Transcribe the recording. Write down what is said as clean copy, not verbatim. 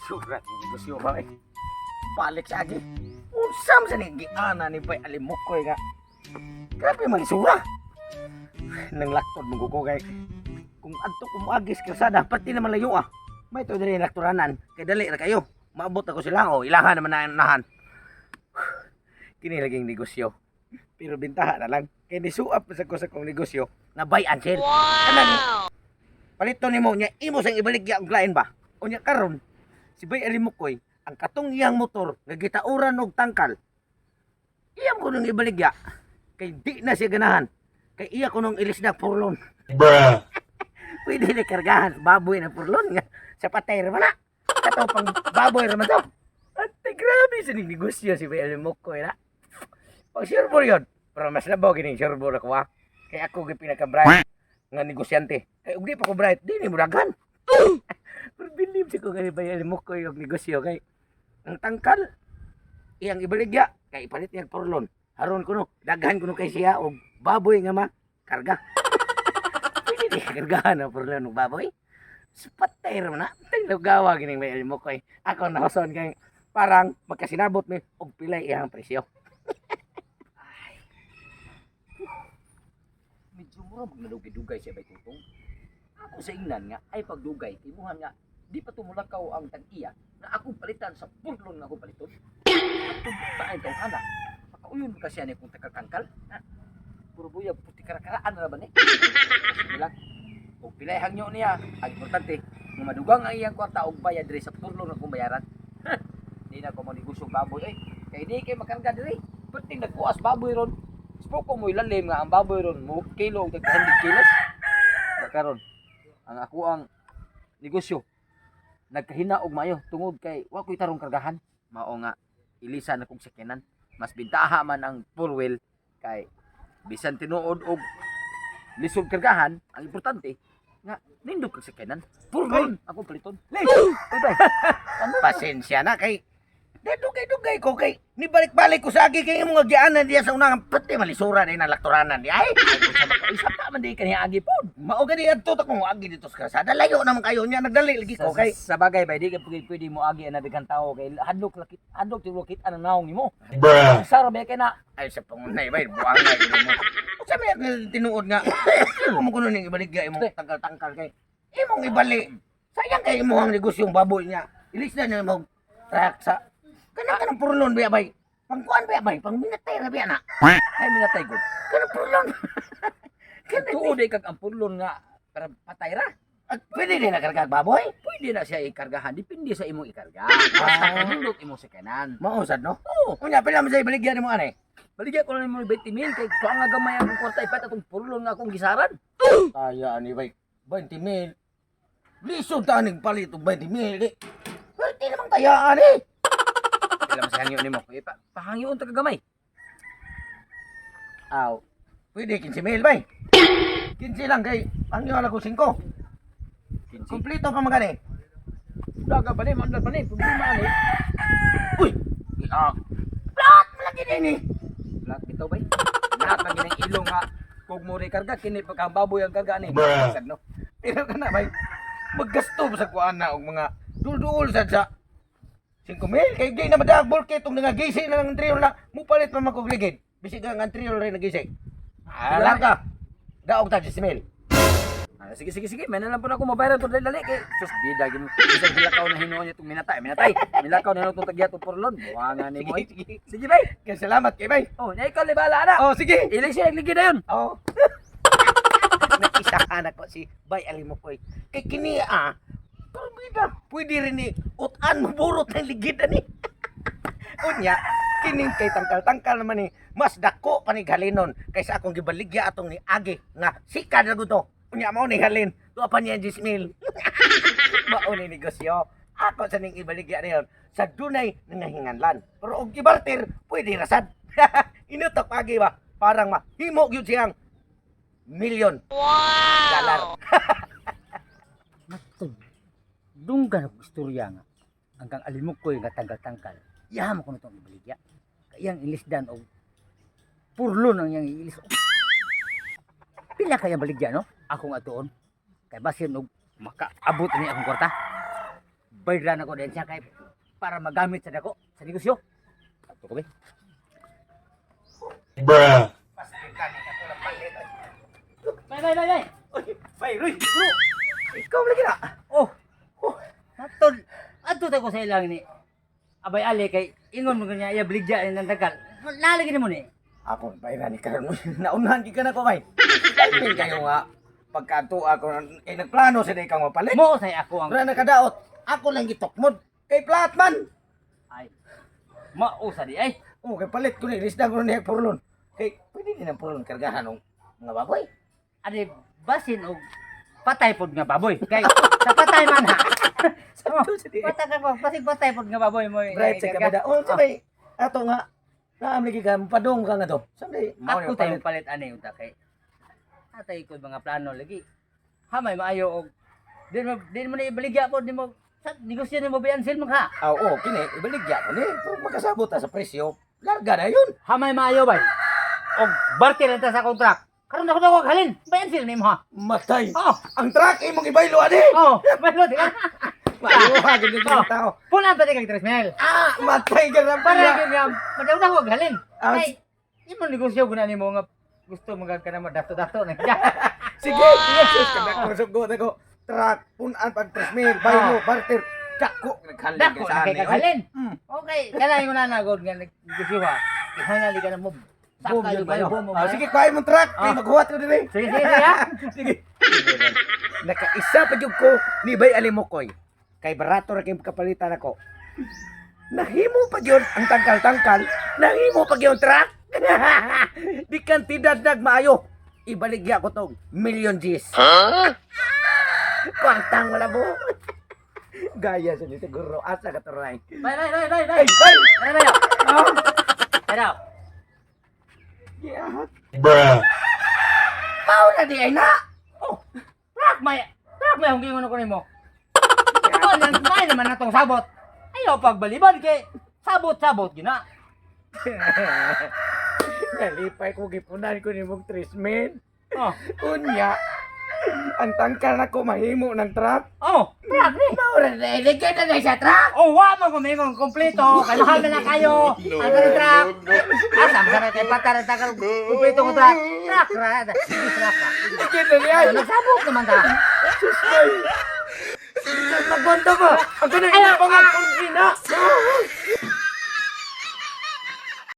Surat ni negosyo ba eh. Balik sa agi. Unsam sa nigiana ni Bay Alimukoy nga. Grabe man isura. Nang laktod mo ko kay. Kung adto kumagis kalsada, pati naman layo ah. May to diri lakturanan. Kay dali ra kayo. Maabot ako sila o ilangan naman na nahan. Kini laging negosyo. Pero bintaha na lang. Kay nisuap sa ko sa kong negosyo na buy and sell. Kanang palito nimo nya imo sang ibaligya ang client ba? Unya karon si Bay Alimukoy ang katong iyang motor nga gitauran og tangkal. Iyam ko nung ibaligya kay di na siya ganahan. Kay iya ko nung ilis na purlon. Bruh. Pwede na kargahan baboy na purlon nga sa patay ra man na. Kato pang baboy ra man to. At grabe sa ning negosyo si Bay Alimukoy na. Pag sure po yun. Pero mas nabaw gini sure po ako ha. Kay ako gi pinaka-bright nga negosyante. Kay ug di pa ko bright, di ni mo daghan. Pero believe si ko kay Bay Alimukoy og negosyo kay ang tangkal iyang ibaligya kay ipalit niya porlon. Haron kuno daghan kuno kay siya og baboy nga karga. Pwede di kargahan ang porlon og baboy. Sapatay ra man na. Taglugawa gining Bay Alimukoy. Ako nahuson kay parang magkasinabot mi og pilay iyang presyo. Medyo mura magmadugay-dugay siya bay tutong. Ako sa ingnan nga ay pagdugay timuhan nga di pa tumulakaw ang tag-iya na akong palitan sa purlon nga akong paliton. Tugba ay tong ana. Makauyon mo kasi ani kung takal-tangkal. Puro buyag puti karakaraan na ba ni? Bilang og pilay hangyo niya, ang importante nga madugang ang iyang kwarta og bayad diri sa purlon nga akong bayaran. Di na ko mo negosyo baboy ay. Kay di kay makarga diri. Perting nagkuas baboy ron. Spoko mo ilalim nga ang baboy ron mo kilo og 100 kilos. Karon ang ako ang negosyo nagkahina og mayo tungod kay wa ko'y tarong kargahan. Mao nga ilisan akong sakyanan. Mas bintaha man ang four wheel kay bisan tinuod og lisod kargahan, ang importante nga nindot kag sakyanan. Four wheel ako paliton. Bye. Pasensya na kay dugay-dugay ko kay ni balik-balik ko sa agi kay imong agianan diya sa unang pati malisura din ang lakturanan di ay sa makaisap ta man di kaniya agi pod mao gani adto ta kong agi dito sa kalsada layo naman kayo nya nagdali lagi ko kay sa bagay bay di ka pwede mo agi na daghang tawo kay hadlok ti lokit anang naong nimo. Bruh. Saro ba kay na ay sa pangunay bay buangay gid mo sa may tinuod nga imo kuno ning ibaligya imong tangkal-tangkal kay imong ibali sayang kay imong negosyong baboy nya ilis na na imong truck sa kanang purlon biya bay. Pangkuan biya bay, pang minatay ra biya na. ay minatay gud. Kanang purlon. Tuod ay kag ang purlon nga para patay ra. At pwede din na karga baboy. Pwede na siya ikargahan depende sa imong ikarga. Basta kanindot imong sakanan. Mausad no? Oo. Unya pila man sa ibaligyan mo anay. Baligya ko na mo 20,000 kay ko nga gamay ang kwarta ipat atong purlon nga akong gisaran. Kaya ani bay 20,000. Lisod ta ning palit og 20,000 di. Pwede namang tayaan eh. Alam sa hangyo nimo kay pahangyon ta kagamay. Aw. Pwede 15,000 bay. 15 lang kay ang iyo ako 5. Kompleto pa magani. Daga pa ni mandal pa ni problema ni. Uy. Plat malagi din eh. Lahat bitaw bay. Lahat ng ginang ilong nga kung mo rekarga kini pagkababoy ang karga ni. Bruh. Sad no. Pero kana bay. Maggasto sa kuan na og mga dul-dul sad sa 5,000 kay gay na madagbol kay tong nagagisi na ng trio na mupalit pa makugligid. Bisig nga ang trio rin nagisi. Ala ka. Daog ta 10,000. Sige. May nalang po na ako mabayaran ito dali kay sus bida gyud mo. Isang hilakaw na hinuon niya itong minatay. Milakaw na itong tagya itong porlon. Buwangan ni mo. Sige bay. Kaya salamat kay bay. Oh, na ikaw libala na. Oh sige. Ilan siya nagligi na yun. Oh. Nakisahan ako si Bay Alimukoy. Kay kini Parbida, pwede rin ni utan mo burot ng ligid ani. Unya, kining kay tangkal-tangkal naman ni mas dako pa ni halinon kaysa akong gibaligya atong ni Agi nga sikad na to. Unya mao ni halin, tuwa pa niya 10,000. Mao ni negosyo. Ako sa ning ibaligya niyon sa dunay nangahinganlan. Pero og gibarter, pwede rasad. Inutok Agi ba? Parang mahimo gyud siyang milyon. Dollar. Matod. Dunggan ako istorya nga. Hanggang Alimukoy nga tanggal-tangkal. Yaman ko na itong ibaligya. Kayang ilisdan o purlon ang iyang iilis. Pila kaya baligya no? Akong atuon. Kay basin og makaabot ni akong kwarta. bayran ako din siya kay para magamit sa dako sa negosyo. Ato ko ba? Bruh. Bay. Bay, Roy, bro. Ikaw lagi na. Oh. Natod. Adto ta ko sa ilang ni. Abay ali kay ingon mo kanya iya bligya ng tagal. Nalagi mo ni. Ako, bayran ni karon mo. Naunahan gi ka na ko, bay. Dahil kayo nga, pagkato ako, nagplano sa day kang mapalit. Mo say ako ang Pero nakadaot, ako lang gitokmod. Kay Platman. ay. Mausa di ay. Oo, kay palit ko ni, lisdan ko na purlon. Kay, pwede din ang purlon kargahan ng mga baboy. Adi basin og patay pod nga baboy. Kay sa patay man ha. Sakto sa di. Patay ka ko, pasig patay pod nga baboy mo. Right sa kabada. Oh, sabay, ato nga, naamligi ka, padong ka nga to. Sabay, Ako tayo palit. palit ani uta kay. Atay ko mga plano lagi. Hamay maayo og din mo na ibaligya po di mo sa negosyo ni mo bayansil mo ha. Oo, kini, ibaligya ko ni. Kung makasabot ta sa presyo, larga na yun. Hamay maayo bay. Og barti lang ta sa kontrak. Karon ako daw halin. Bayansil ni mo ha. Matay. Oh, Ang truck, imong ibaylo, adi. oh, baylo di ka. Maayo, hagin na yung tao. Punan pa di kag 3 mil. Matay ka na Para pala. gyud nga madaw na ko halin. Ah, Kay imo negosyo guna nimo nga gusto magka na dato-dato na. Sige, sige, kada ko sugot ako. Truck, punan pag 3,000, baylo, barter. Dako, naghalin Dako ka sa na kay amin. kahalin. Mm. Okay, kanay mo na nagod nga negosyo ha. Ihangali ka na mo. Boom, Saka yun yung kayo. kayo. Ah, sige, kuhain mong truck. Kaya Ah. maghuwat ko din eh. Sige ha. Sige. Nakaisa pa yung ko ni Bay Alimokoy. Kay barato ra kay kapalitan ako. Nahimo pa yun ang tangkal-tangkal. Nahimo pa yun truck. Di kantidad nagmaayo. Ibaligya ko tong million G's. Kwantang wala mo. Gaya sa ni siguro. Asa ka turay. Bay. Ay, bay! Bay. Pero, Yeah. Bruh. Mao na di ay na. oh, truck may ang gingon ko nimo. Ano nang may naman natong sabot. Ayo pagbaliban kay sabot-sabot gyud na. Nalipay ko gipunan ko ni mong 3,000. Oh, Unya, ang tangkal na ko mahimo ng truck. truck ni. Maura na, iligay na sa truck. Oh, wa mo kumingon kompleto. Kailangan na kayo. Ang truck. Asam sa kay patar ta ka kompleto ko truck. Truck ra. Truck. Iligay na niya. Ay, nagsabot naman ta. Sus, ay. Nagbanda ba? Ang ganun, Ayaw, pangapon na.